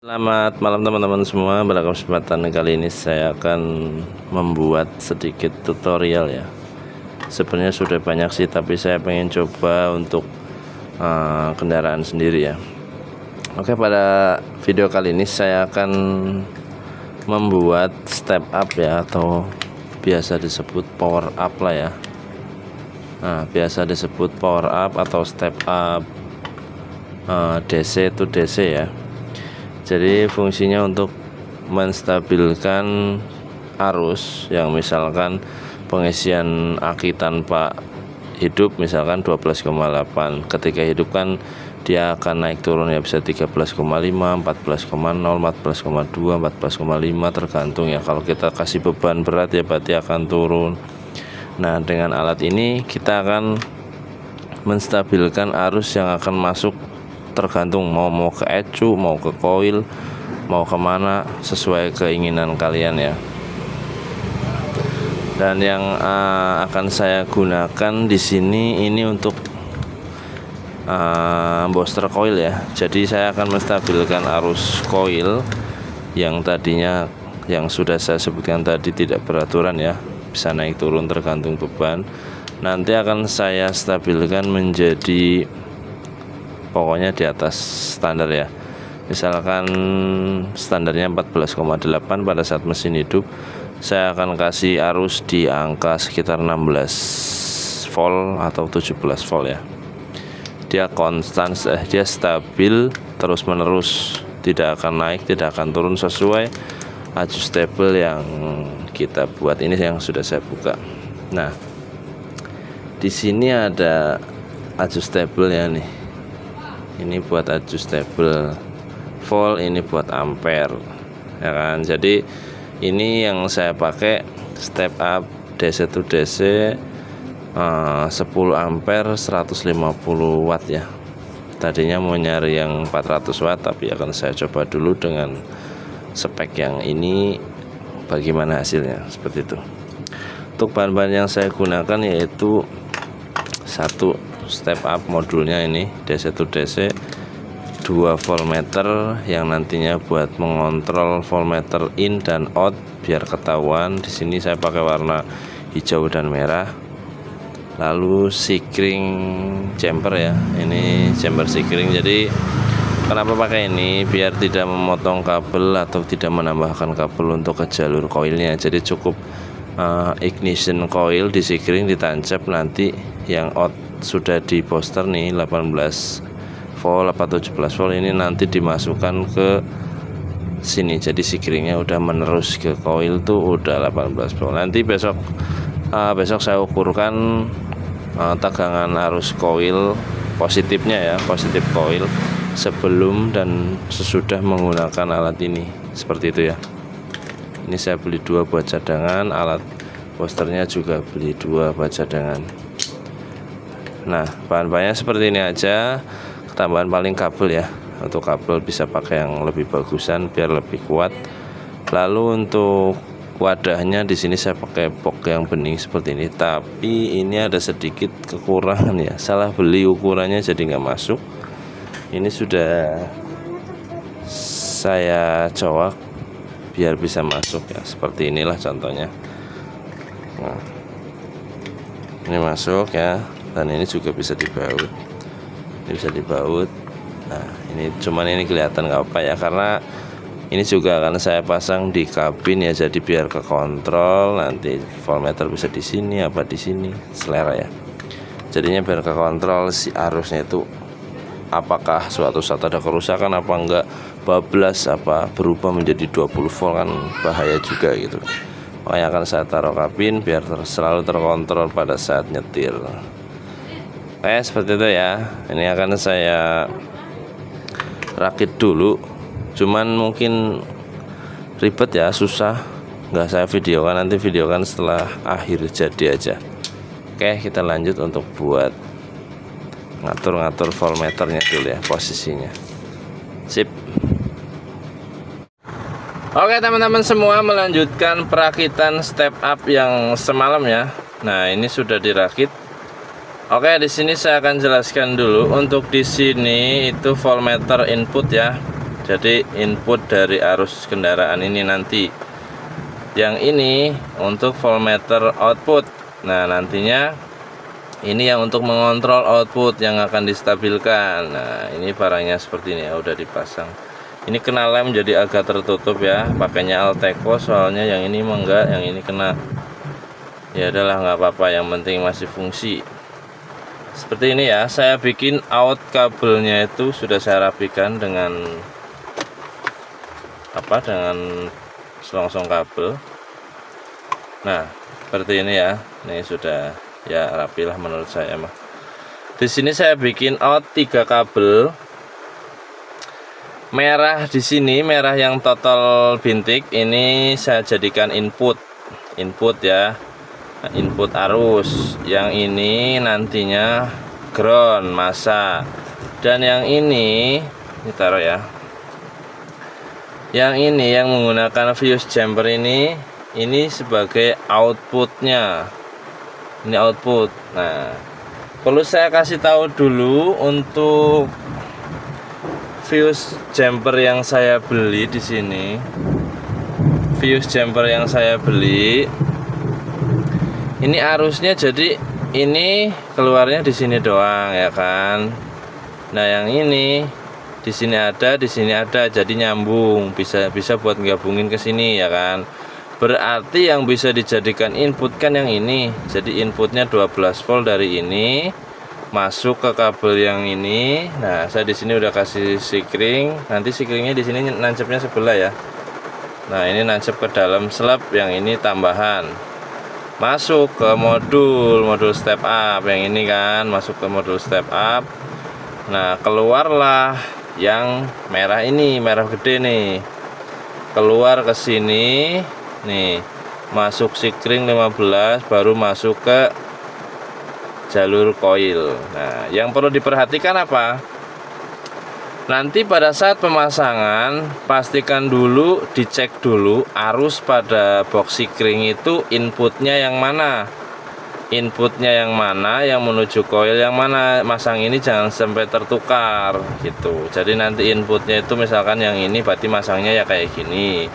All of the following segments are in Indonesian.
Selamat malam teman-teman semua. Pada kesempatan kali ini saya akan membuat sedikit tutorial ya. Sebenarnya sudah banyak sih, tapi saya pengen coba untuk kendaraan sendiri ya. Oke, pada video kali ini saya akan membuat step up ya, atau biasa disebut power up lah ya. Nah, biasa disebut power up atau step up DC to DC ya. Jadi fungsinya untuk menstabilkan arus yang misalkan pengisian aki tanpa hidup misalkan 12,8, ketika hidup kan dia akan naik turun ya, bisa 13,5, 14,0, 14,2, 14,5 tergantung ya. Kalau kita kasih beban berat ya berarti akan turun. Nah, dengan alat ini kita akan menstabilkan arus yang akan masuk, tergantung mau ke ecu, mau ke koil, mau kemana, sesuai keinginan kalian ya. Dan yang akan saya gunakan di sini ini untuk booster koil ya. Jadi saya akan menstabilkan arus koil yang tadinya, yang sudah saya sebutkan tadi, tidak beraturan ya, bisa naik turun tergantung beban. Nanti akan saya stabilkan menjadi pokoknya di atas standar ya. Misalkan standarnya 14,8 pada saat mesin hidup, saya akan kasih arus di angka sekitar 16 volt atau 17 volt ya. Dia konstan, dia stabil terus menerus, tidak akan naik, tidak akan turun, sesuai adjustable yang kita buat. Ini yang sudah saya buka. Nah, di sini ada adjustable ya nih. Ini buat adjustable volt, ini buat ampere ya kan. Jadi ini yang saya pakai step up DC to DC 10 ampere 150 watt ya. Tadinya mau nyari yang 400 watt, tapi akan saya coba dulu dengan spek yang ini, bagaimana hasilnya, seperti itu. Untuk bahan-bahan yang saya gunakan yaitu satu step up modulnya ini DC to DC, 2 voltmeter yang nantinya buat mengontrol voltmeter in dan out biar ketahuan. Di sini saya pakai warna hijau dan merah. Lalu sikring chamber ya, ini chamber sikring. Jadi kenapa pakai ini? Biar tidak memotong kabel atau tidak menambahkan kabel untuk ke jalur koilnya. Jadi cukup ignition coil di sikring ditancap, nanti yang out sudah di poster nih 18 volt atau 17 volt ini nanti dimasukkan ke sini. Jadi sikringnya udah menerus ke coil tuh udah 18 volt. Nanti besok saya ukurkan tegangan arus coil positifnya ya, positif coil sebelum dan sesudah menggunakan alat ini, seperti itu ya. Ini saya beli 2 buat cadangan, alat posternya juga beli 2 buat cadangan. Nah, bahan-bahannya seperti ini aja. Tambahan paling kabel ya. Untuk kabel bisa pakai yang lebih bagusan biar lebih kuat. Lalu untuk wadahnya di sini saya pakai box yang bening seperti ini. Tapi ini ada sedikit kekurangan ya. Salah beli ukurannya jadi nggak masuk. Ini sudah saya coak biar bisa masuk ya. Seperti inilah contohnya. Nah, ini masuk ya. Dan ini juga bisa dibaut, ini bisa dibaut. Nah, ini cuman ini kelihatan nggak apa ya, karena ini juga akan saya pasang di kabin ya, jadi biar ke kontrol nanti voltmeter bisa di sini apa di sini, selera ya. Jadinya biar ke kontrol si arusnya itu apakah suatu saat ada kerusakan apa enggak, bablas apa berubah menjadi 20 volt kan bahaya juga gitu. Makanya akan saya taruh kabin biar selalu terkontrol pada saat nyetir. Seperti itu ya. Ini akan saya rakit dulu, cuman mungkin ribet ya, susah, nggak saya videokan, nanti videokan setelah akhir jadi aja. Oke, kita lanjut untuk buat ngatur-ngatur voltmeternya dulu ya, posisinya. Sip. Oke teman-teman semua, melanjutkan perakitan step up yang semalam ya. Nah, ini sudah dirakit. Oke, di sini saya akan jelaskan dulu. Untuk di sini itu voltmeter input ya. Jadi input dari arus kendaraan ini nanti. Yang ini untuk voltmeter output. Nah, nantinya ini yang untuk mengontrol output yang akan distabilkan. Nah, ini barangnya seperti ini ya, udah dipasang. Ini kena lem jadi agak tertutup ya, pakainya Alteco, soalnya yang ini enggak, yang ini kena. Ya adalah nggak apa-apa, yang penting masih fungsi. Seperti ini ya, saya bikin out kabelnya itu sudah saya rapikan dengan dengan selongsong kabel. Nah, seperti ini ya. Ini sudah ya rapilah menurut saya mah. Di sini saya bikin out 3 kabel. Merah di sini, merah yang total bintik ini saya jadikan input ya. Input arus. Yang ini nantinya ground massa. Dan yang ini taruh ya. Yang ini yang menggunakan fuse jumper ini sebagai outputnya. Ini output. Nah, perlu saya kasih tahu dulu untuk fuse jumper yang saya beli di sini. Fuse jumper yang saya beli ini arusnya, jadi ini keluarnya di sini doang ya kan. Nah, yang ini di sini ada, jadi nyambung, bisa buat gabungin ke sini ya kan. Berarti yang bisa dijadikan input kan yang ini. Jadi inputnya 12 volt dari ini masuk ke kabel yang ini. Nah, saya di sini udah kasih sikring. Nanti sikringnya di sini nancapnya sebelah ya. Nah, ini nancap ke dalam slab, yang ini tambahan. Masuk ke modul step up, yang ini kan masuk ke modul step up. Nah, keluarlah yang merah ini, merah gede nih, keluar ke sini nih, masuk sikring 15, baru masuk ke jalur coil. Nah, yang perlu diperhatikan apa? Nanti pada saat pemasangan pastikan dulu, dicek dulu arus pada box sikring itu inputnya yang mana, yang menuju coil yang mana. Masang ini jangan sampai tertukar gitu. Jadi nanti inputnya itu misalkan yang ini, berarti masangnya ya kayak gini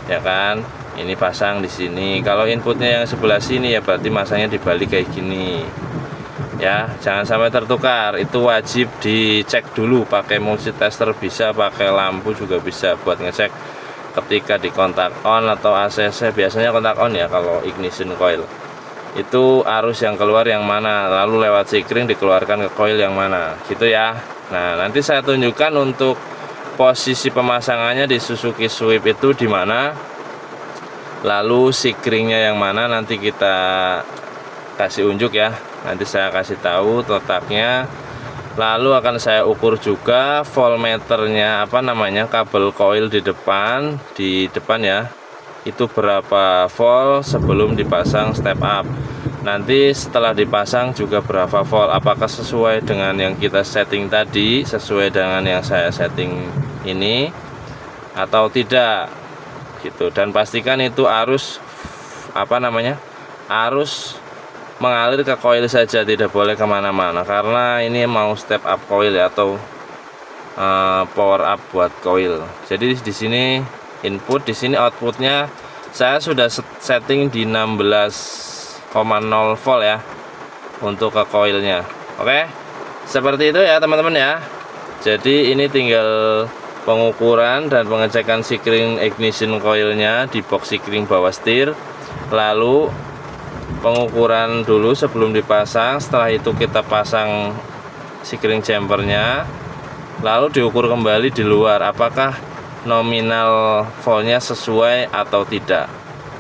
ya kan. Ini pasang di sini. Kalau inputnya yang sebelah sini ya berarti masangnya dibalik kayak gini ya. Jangan sampai tertukar, itu wajib dicek dulu. Pakai multitester bisa, pakai lampu juga bisa buat ngecek ketika di kontak on atau ACC. Biasanya kontak on ya kalau ignition coil. Itu arus yang keluar yang mana, lalu lewat sikring dikeluarkan ke coil yang mana gitu ya. Nah, nanti saya tunjukkan untuk posisi pemasangannya di Suzuki Swift itu di mana, lalu sikringnya yang mana, nanti kita kasih unjuk ya. Nanti saya kasih tahu letaknya, lalu akan saya ukur juga voltmeternya, kabel coil di depan ya, itu berapa volt sebelum dipasang step up. Nanti setelah dipasang juga berapa volt, apakah sesuai dengan yang kita setting tadi, sesuai dengan yang saya setting ini atau tidak gitu. Dan pastikan itu arus arus mengalir ke coil saja, tidak boleh kemana-mana, karena ini mau step up coil ya, atau power up buat coil. Jadi di sini input, di sini outputnya saya sudah setting di 16,0 volt ya untuk ke coilnya. Oke, seperti itu ya teman-teman ya. Jadi ini tinggal pengukuran dan pengecekan sikring ignition coilnya di box sikring bawah setir, lalu pengukuran dulu sebelum dipasang. Setelah itu kita pasang sikring jumpernya, lalu diukur kembali di luar apakah nominal voltnya sesuai atau tidak.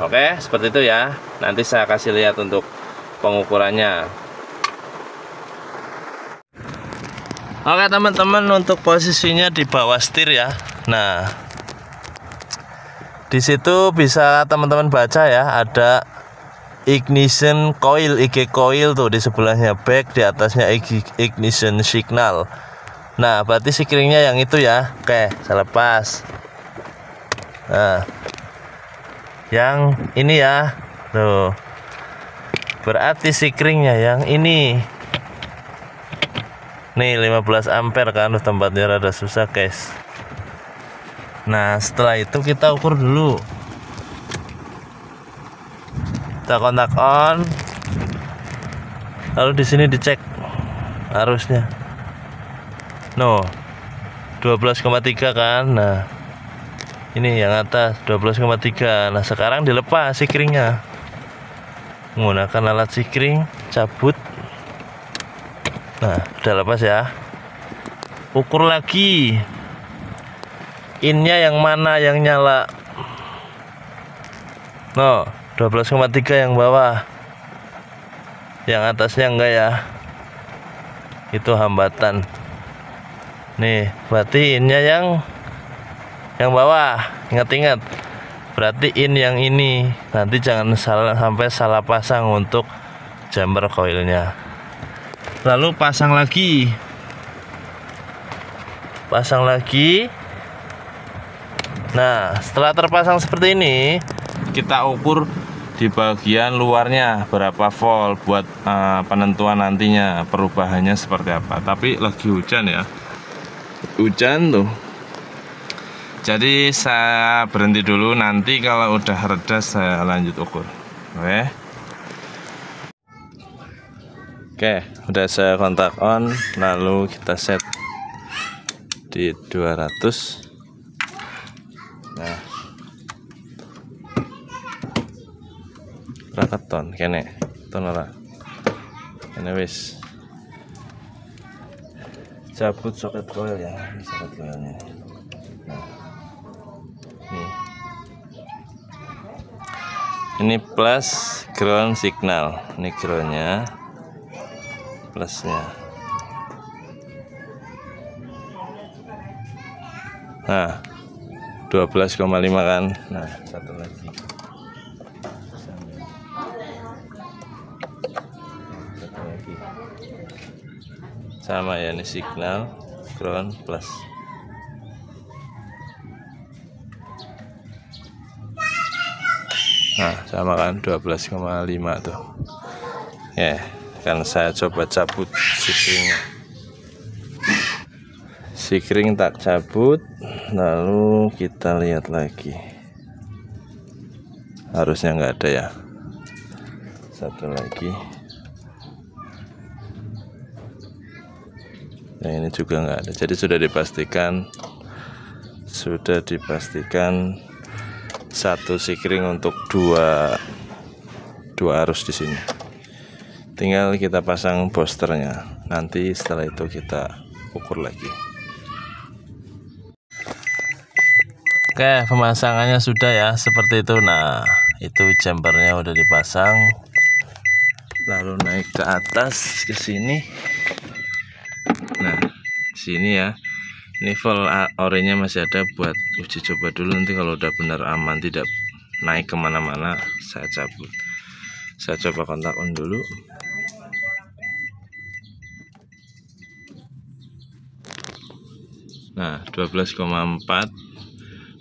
Oke, seperti itu ya. Nanti saya kasih lihat untuk pengukurannya. Oke teman-teman, untuk posisinya di bawah setir ya. Nah, di situ bisa teman-teman baca ya, ada ignition coil, IG coil tuh di sebelahnya, back di atasnya ignition signal. Nah, berarti sikringnya yang itu ya. Oke, saya lepas. Nah, yang ini ya, tuh. Berarti sikringnya yang ini. Nih 15 ampere kan, tempatnya rada susah guys. Nah, setelah itu kita ukur dulu. Kita kontak on. Lalu di sini dicek arusnya. No, 12,3 kan. Nah, ini yang atas 12,3. Nah, sekarang dilepas sikringnya. Menggunakan alat sikring, cabut. Nah, udah lepas ya. Ukur lagi. Innya yang mana yang nyala? No, 12,3 yang bawah. Yang atasnya enggak ya. Itu hambatan. Nih, berarti innya yang bawah. Ingat-ingat. Berarti in yang ini. Nanti jangan sampai salah pasang untuk jumper coilnya. Lalu pasang lagi. Pasang lagi. Nah, setelah terpasang seperti ini, kita ukur di bagian luarnya berapa volt buat penentuan nantinya perubahannya seperti apa. Tapi lagi hujan ya, hujan tuh. Jadi saya berhenti dulu, nanti kalau udah reda saya lanjut ukur. Oke, udah saya kontak on, lalu kita set di 200. Nah, berapa ton kene ton ora kene wis cabut soket coil ya, ini soket coilnya. Nah, ini plus ground signal, ini groundnya, plusnya. Nah, 12,5 kan. Nah, satu lagi. Satu lagi. Sama ya, ini signal ground plus. Nah, sama kan 12,5 tuh. Ya, kan saya coba cabut sikringnya. Sikring tak cabut, lalu kita lihat lagi. Harusnya nggak ada ya. Satu lagi. Nah, ini juga nggak ada. Jadi sudah dipastikan satu sikring untuk dua arus di sini. Tinggal kita pasang boosternya. Nanti setelah itu kita ukur lagi. Oke, pemasangannya sudah ya, seperti itu. Nah, itu jumpernya udah dipasang. Lalu naik ke atas ke sini. Nah, sini ya. Ini volt orenya masih ada buat uji coba dulu. Nanti kalau udah benar aman, tidak naik kemana-mana, saya cabut. Saya coba kontak on dulu. Nah, 12,4,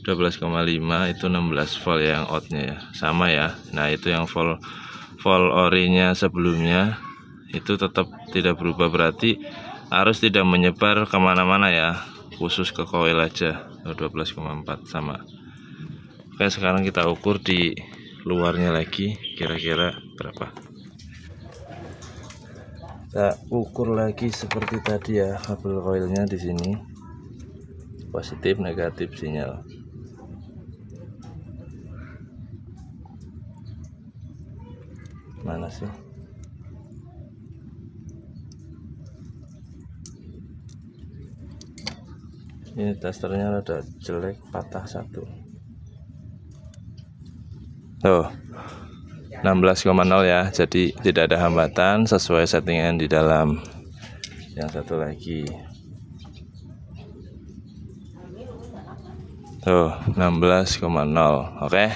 12,5 itu 16 volt yang outnya ya, sama ya. Nah, itu yang volt orinya sebelumnya itu tetap tidak berubah, berarti arus tidak menyebar kemana-mana ya, khusus ke coil aja. 12,4 sama. Oke, sekarang kita ukur di luarnya lagi, kira-kira berapa. Kita ukur lagi seperti tadi ya, kabel coilnya di sini positif negatif sinyal. Mana sih? Ini testernya ada jelek, patah satu. Tuh, 16,0 ya. Jadi tidak ada hambatan, sesuai settingan di dalam. Yang satu lagi. Tuh, 16,0. Oke.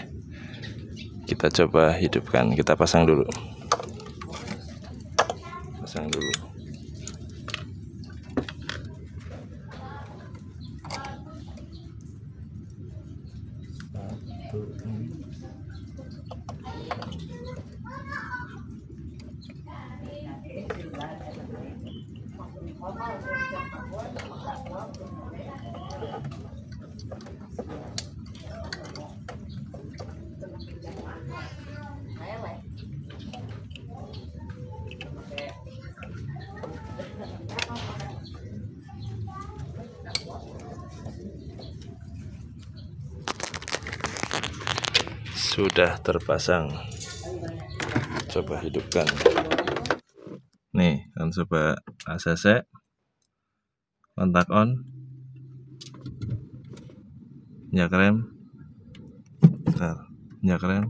Kita coba hidupkan, kita pasang dulu. Pasang dulu. sudah terpasang. Coba hidupkan. Nih kan coba ACC, kontak on, injak rem, injak rem.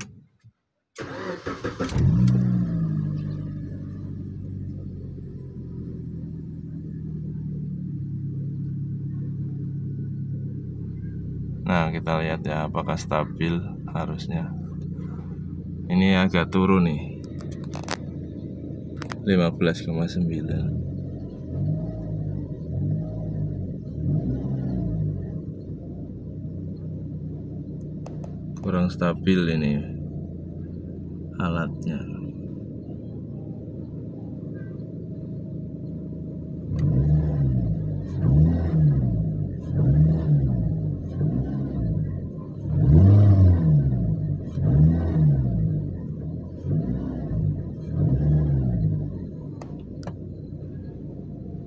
Nah, kita lihat ya apakah stabil. Harusnya ini agak turun nih, 15,9. Kurang stabil ini alatnya.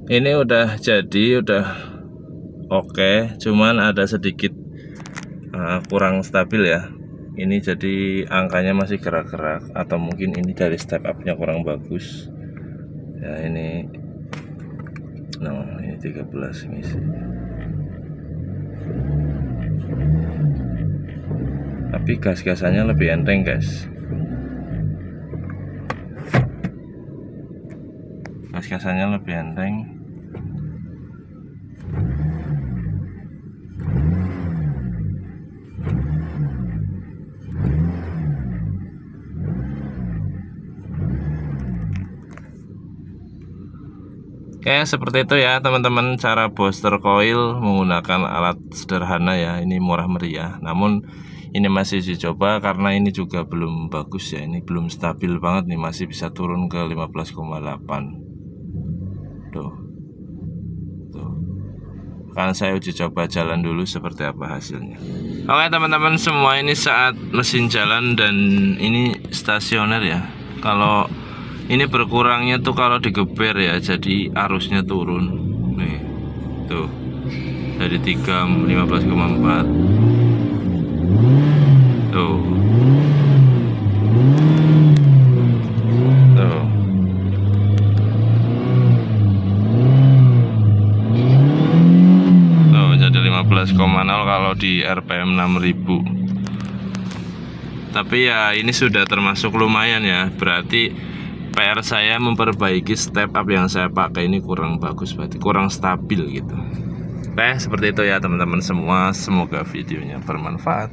Ini udah jadi, udah oke, cuman ada sedikit kurang stabil ya. Ini jadi angkanya masih gerak-gerak, atau mungkin ini dari step up-nya kurang bagus. Ya ini, nah ini 13 ngisi. Tapi gas-gasannya lebih enteng guys. Gas-gasannya lebih enteng. Oke, seperti itu ya teman-teman, cara booster coil menggunakan alat sederhana ya. Ini murah meriah, namun ini masih dicoba karena ini juga belum bagus ya. Ini belum stabil banget nih, masih bisa turun ke 15,8. Tuh. Kan saya uji coba jalan dulu seperti apa hasilnya. Oke teman-teman semua, ini saat mesin jalan dan ini stasioner ya. Kalau ini berkurangnya tuh kalau digeber ya, jadi arusnya turun. Nih, tuh dari 15,4. Tuh. Tuh. Tuh jadi 15,0 kalau di RPM 6000. Tapi ya ini sudah termasuk lumayan ya, berarti PR saya memperbaiki step up yang saya pakai ini kurang bagus, berarti kurang stabil gitu. Seperti itu ya teman-teman semua, semoga videonya bermanfaat.